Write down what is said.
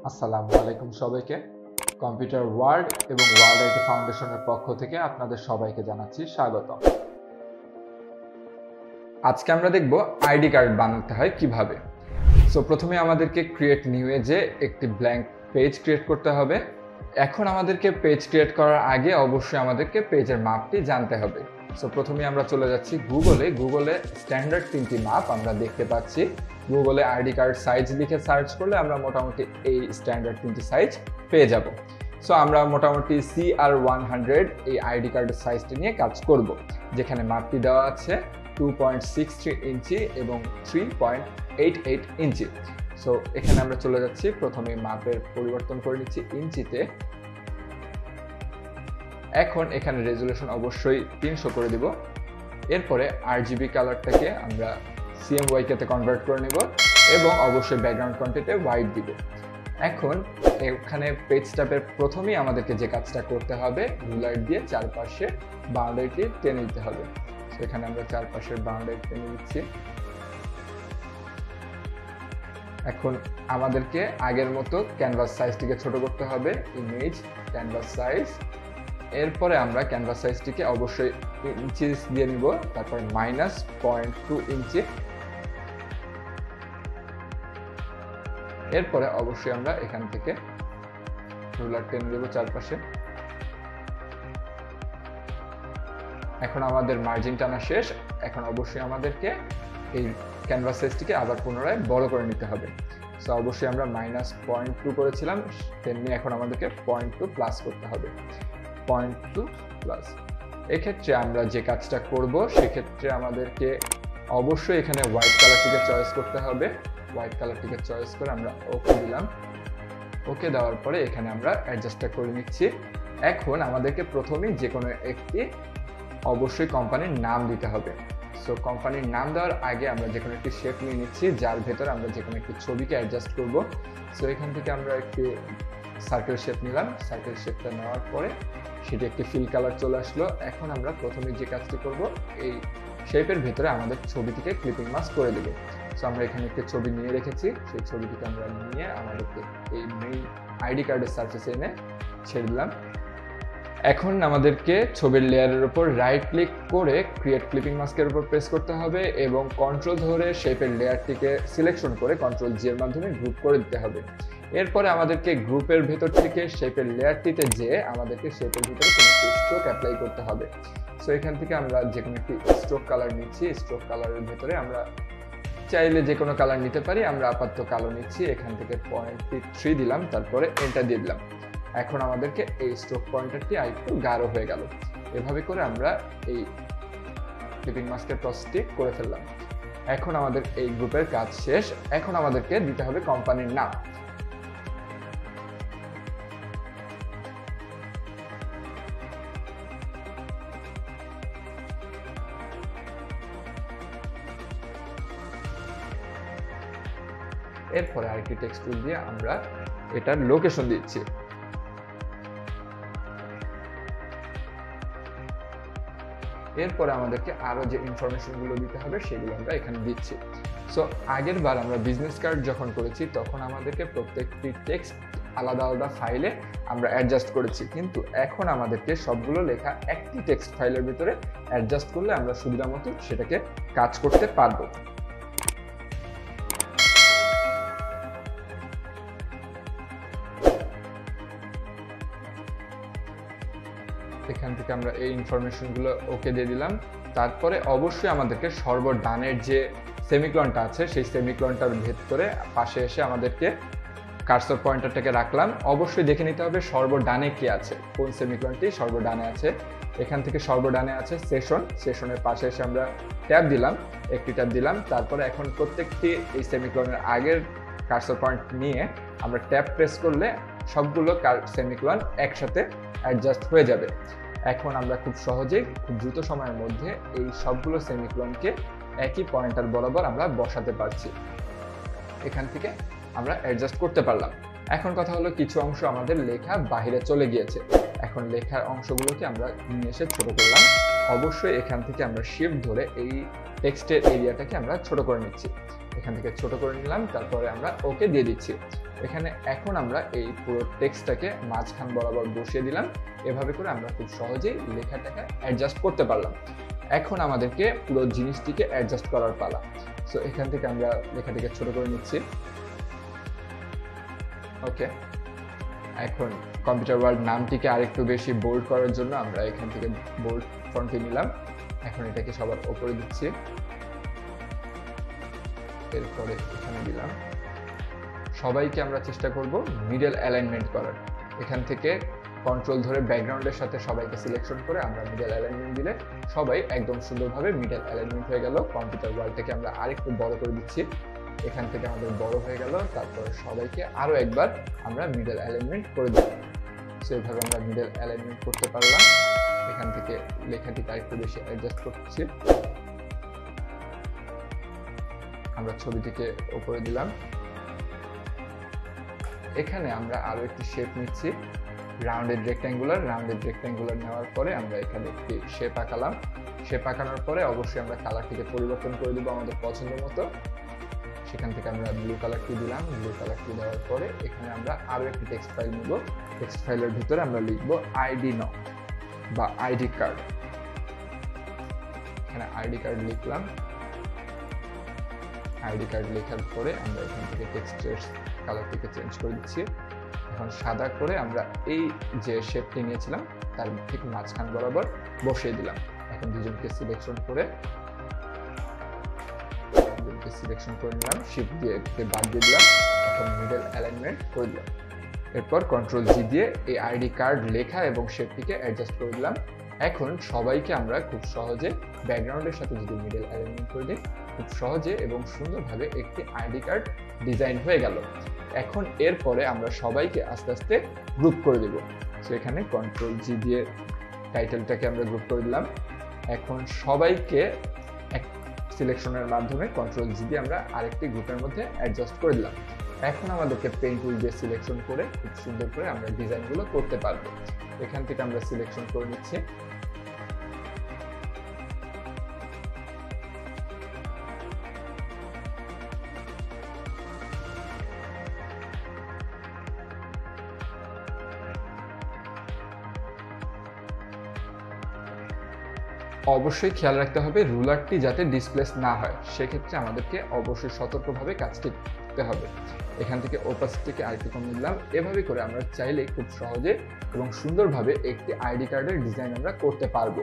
আসসালামু আলাইকুম সবাইকে। কম্পিউটার ওয়ার্ল্ড এবং ওয়ার্ল্ড আইটি ফাউন্ডেশনের পক্ষ থেকে আপনাদের সবাইকে জানাচ্ছি স্বাগতম। আজকে আমরা দেখব আইডি কার্ড বানাতে হয় কিভাবে। সো প্রথমে আমাদেরকে ক্রিয়েট নিউ এ যে একটি ব্ল্যাঙ্ক পেজ ক্রিয়েট করতে হবে। এখন আমাদেরকে পেজ ক্রিয়েট করার আগে অবশ্যই আমাদেরকে পেজের মাপটি জানতে হবে। সো প্রথমে আমরা চলে যাচ্ছি গুগলে স্ট্যান্ডার্ড 3টি মাপ আমরা দেখতে পাচ্ছি। গুগলে আইডি কার্ড সাইজ লিখে সার্চ করলে আমরা মোটামুটি এই স্ট্যান্ডার্ড 3টি সাইজ পেয়ে যাব। সো আমরা মোটামুটি CR100 এই আইডি কার্ডের সাইজটি নিয়ে কাজ করব, যেখানে মাপটি দেওয়া আছে 2.63 ইঞ্চি এবং 3.88 ইঞ্চি। সো এখানে আমরা চলে যাচ্ছি, প্রথমে মাপের পরিবর্তন করে নিচ্ছি ইঞ্চিতে। এখন এখানে রেজুলেশন অবশ্যই 300 করে দিব। এরপরে RGB কালারটাকে আমরা CMYK তে কনভার্ট করে নেব এবং অবশ্যই ব্যাকগ্রাউন্ড কন্টেন্টে হোয়াইট দিব। এখন এখানে পেজ ট্যাবের প্রথমেই আমাদেরকে যে কাজটা করতে হবে, রুলার দিয়ে চারপাশে বাউন্ডারিটি টেনে নিতে হবে। সেখানে আমরা চারপাশের বাউন্ডারি টেনে নিচ্ছি। এখন আমাদেরকে আগের মতো ক্যানভাস সাইজটিকে ছোট করতে হবে, ইমেজ ক্যানভাস সাইজ। এরপরে আমরা ক্যানভাস সাইজটিকে অবশ্যই ইঞ্চি দিয়ে নিব, তারপর -0.2 ইঞ্চি। এরপরে অবশ্যই আমরা এখান থেকে রুলার টেনে দেব চারপাশে। এখন আমাদের মার্জিন টানা শেষ। এখন অবশ্যই আমাদেরকে এই ক্যানভাস সাইজটিকে আবার পুনরায় বড় করে নিতে হবে। সো অবশ্যই আমরা -0.2 করেছিলাম, তেমনি এখন আমাদেরকে 0.2 প্লাস করতে হবে, 0.2 প্লাস। এক্ষেত্রে আমরা যে কাজটা করব, সেক্ষেত্রে আমাদেরকে অবশ্যই এখানে হোয়াইট কালারটিকে চয়েস করতে হবে। হোয়াইট কালারটিকে চয়েস করে আমরা ওকে দিলাম। ওকে দেওয়ার পরে এখানে আমরা অ্যাডজাস্টটা করে নিচ্ছি। এখন আমাদেরকে প্রথমেই যে কোনো একটি অবশ্যই কোম্পানির নাম দিতে হবে। সো কোম্পানির নাম দেওয়ার আগে আমরা যে কোনো একটি শেপ নিয়ে নিচ্ছি, যার ভেতরে আমরা যে কোনো একটি ছবিকে অ্যাডজাস্ট করব। সো এখান থেকে আমরা একটি সার্কেল শেপ নিলাম। সার্কেল শেপটা নেওয়ার পরে সেটি একটি ফিল কালার চলে আসলো। এখন আমরা প্রথমে যে কাজটি করব, এই শেপের ভেতরে আমাদের ছবিটিকে ক্লিপিং মাস্ক করে দেব। সো আমরা এখানে একটি ছবি নিয়ে রেখেছি, সেই ছবিটিকে আমরা নিয়ে আমাদেরকে এই মেইন আইডি কার্ডের সারফেসে এনে ছেড়ে দিলাম। এখন আমাদেরকে ছবির লেয়ারের উপর রাইট ক্লিক করে ক্রিয়েট ক্লিপিং মাস্কের উপর প্রেস করতে হবে এবং কন্ট্রোল ধরে শেপের লেয়ারটিকে সিলেকশন করে কন্ট্রোল জি এর মাধ্যমে গ্রুপ করে দিতে হবে। এরপরে আমাদেরকে গ্রুপের ভেতর থেকে শেপের লেয়ারটিতে যেয়ে আমাদেরকে শেপের ভিতরে কোনো একটি স্ট্রোক অ্যাপ্লাই করতে হবে। সো এখান থেকে আমরা যে কোনো একটি স্ট্রোক কালার নিচ্ছি। স্ট্রোক কালারের ভেতরে আমরা চাইলে যে কোনো কালার নিতে পারি, আমরা আপাতত কালো নিচ্ছি। এখান থেকে 0.3 দিলাম, তারপরে এন্টার দিয়ে দিলাম। এখন আমাদেরকে এই স্ট্রোক পয়েন্টারটি আরেকটু গাঢ় হয়ে গেল। এভাবে করে আমরা এই ক্লিপিং মাস্কের প্রসেসটি করে ফেললাম। এখন আমাদের এই গ্রুপের কাজ শেষ। এখন আমাদেরকে দিতে হবে কোম্পানির নাম। এরপরে আরেকটি টেক্সট টুল দিয়ে আমরা এটার লোকেশন দিচ্ছি। এরপরে আমাদেরকে আরো যে ইনফরমেশনগুলো দিতে হবে সেগুলো আমরা এখানে দিচ্ছি। সো আগের বার আমরা বিজনেস কার্ড যখন করেছি তখন আমাদেরকে প্রত্যেকটি টেক্সট আলাদা আলাদা ফাইলে আমরা অ্যাডজাস্ট করেছি, কিন্তু এখন আমাদেরকে সবগুলো লেখা একটি টেক্সট ফাইলের ভিতরে অ্যাডজাস্ট করলে আমরা সুবিধা মতো সেটাকে কাজ করতে পারবো। এখান থেকে আমরা এই ইনফরমেশনগুলো ওকে দিয়ে দিলাম। তারপরে অবশ্যই আমাদেরকে সর্বডানের যে সেমিকলনটা আছে সেই সেমিকলনটার ভেতরে পাশে এসে আমাদেরকে কার্সর পয়েন্টারটাকে রাখলাম। অবশ্যই দেখে নিতে হবে সর্বডানে কি আছে, কোন সেমিকলনটি সর্বডানে আছে। এখান থেকে সর্বডানে আছে সেশনের পাশে এসে আমরা ট্যাব দিলাম, একটি ট্যাব দিলাম। তারপরে এখন প্রত্যেকটি এই সেমিকলনের আগের কার্সর পয়েন্ট নিয়ে আমরা ট্যাব প্রেস করলে সবগুলো সেমিকলন একসাথে অ্যাডজাস্ট হয়ে যাবে। এখন আমরা খুব সহজেই খুব দ্রুত সময়ের মধ্যে এই সবগুলো সেমিকলনকে একই পয়েন্টার বরাবর আমরা বসাতে পারছি। এখান থেকে আমরা অ্যাডজাস্ট করতে পারলাম। এখন কথা হলো কিছু অংশ আমাদের লেখা বাইরে চলে গিয়েছে। এখন লেখার অংশগুলোকে আমরা নিয়ে এসে ছোট করলাম। অবশ্যই এখান থেকে আমরা শিফট ধরে এই টেক্সটের এরিয়াটাকে আমরা ছোট করে নিচ্ছি। এখান থেকে ছোট করে নিলাম, তারপরে আমরা ওকে দিয়ে দিচ্ছি। এখানে এখন আমরা এই পুরো টেক্সটটাকে মাঝখান বরাবর বসিয়ে দিলাম। এভাবে করে আমরা খুব সহজেই লেখাটাকে অ্যাডজাস্ট করতে পারলাম। এখন আমাদেরকে পুরো জিনিসটিকে অ্যাডজাস্ট করার পালা। সো এখান থেকে আমরা লেখাটিকে ছোট করে নিচ্ছি। ওকে, এখন কম্পিউটার ওয়ার্ল্ড নামটিকে আরেকটু বেশি বোল্ড করার জন্য আমরা এখান থেকে বোল্ড ফন্টে নিলাম। এখন এটাকে সবার উপরে দিচ্ছি, এরপরে এখানে দিলাম। সবাইকে আমরা চেষ্টা করব মিডল অ্যালাইনমেন্ট করার। এখান থেকে কন্ট্রোল ধরে ব্যাকগ্রাউন্ডের সাথে সবাইকে সিলেকশন করে আমরা মিডল অ্যালাইনমেন্ট দিলে সবাই একদম সুন্দরভাবে মিডল অ্যালাইনমেন্ট হয়ে গেল। কম্পিউটার ওয়ার্ল্ডটাকে আমরা আরেকটু বড় করে দিচ্ছি। এখান থেকে আমাদের বড় হয়ে গেল। তারপর সবাইকে আরো একবার আমরা মিডল অ্যালাইনমেন্ট করে দিই। সেইভাবে আমরা মিডল অ্যালাইনমেন্ট করতে পারলাম। এখান থেকে লেখাটিকে আরেকটু বেশি অ্যাডজাস্ট করছি। আমরা ছবিটিকে উপরে দিলাম। এখানে আমরা আরো একটি শেপ নিচ্ছি, রাউন্ডেড রেক্ট্যাঙ্গুলার নেওয়ার পরে আমরা এখানে একটি শেপ আঁকালাম। শেপ আঁকানোর পরে অবশ্যই আমরা কালারটিকে পরিবর্তন করে দিব আমাদের পছন্দ মতো। সেখান থেকে আমরা ব্লু কালারটি দিলাম। ব্লু কালারটি দেওয়ার পরে এখানে আমরা আরো একটি টেক্সট ফাইল নিব। টেক্সট ফাইলের ভিতরে আমরা লিখব আইডি নট বা আইডি কার্ড। এখানে আইডি কার্ড লিখলাম। আইডি কার্ড লেখার পরে আমরা এখান থেকে টেক্সটের কালারটিকে চেঞ্জ করে দিচ্ছি। এখন সাদা করে আমরা এই যে শেপটি নিয়েছিলাম তার ঠিক মাঝখান বরাবর বসিয়ে দিলাম। এখন দুজনকে সিলেকশন করে নিলাম, শিফট দিয়ে বাদ দিয়ে দিলাম। এখন মিডল অ্যালাইনমেন্ট করে দিলাম। এরপর কন্ট্রোল জি দিয়ে এই আইডি কার্ড লেখা এবং শেপটিকে অ্যাডজাস্ট করে দিলাম। এখন সবাইকে আমরা খুব সহজে ব্যাকগ্রাউন্ডের সাথে যদি মিডল অ্যালাইনমেন্ট করে দিই, খুব সহজে এবং সুন্দরভাবে একটি আইডি কার্ড ডিজাইন হয়ে গেল। এখন এরপরে আমরা সবাইকে আস্তে আস্তে গ্রুপ করে দেব। সো এখানে কন্ট্রোল জি দিয়ে টাইটেলটাকে আমরা গ্রুপ করে দিলাম। এখন সবাইকে এক সিলেকশনের মাধ্যমে কন্ট্রোল জি দিয়ে আমরা আরেকটি গ্রুপের মধ্যে অ্যাডজাস্ট করে দিলাম। এখন আমাদেরকে পেন টুল দিয়ে সিলেকশন করে খুব সুন্দর করে আমরা ডিজাইনগুলো করতে পারবো। এখান থেকে আমরা সিলেকশন করে নিচ্ছি। অবশ্যই খেয়াল রাখতে হবে রুলারটি যাতে ডিসপ্লেস না হয়, সেক্ষেত্রে আমাদেরকে অবশ্যই সতর্কভাবে কাজটি করতে হবে। এখান থেকে ওপাসিটিকে আরেকটু কমিয়ে দিলাম। এভাবে করে আমরা চাইলে খুব সহজে এবং সুন্দরভাবে একটি আইডি কার্ডের ডিজাইন আমরা করতে পারবো।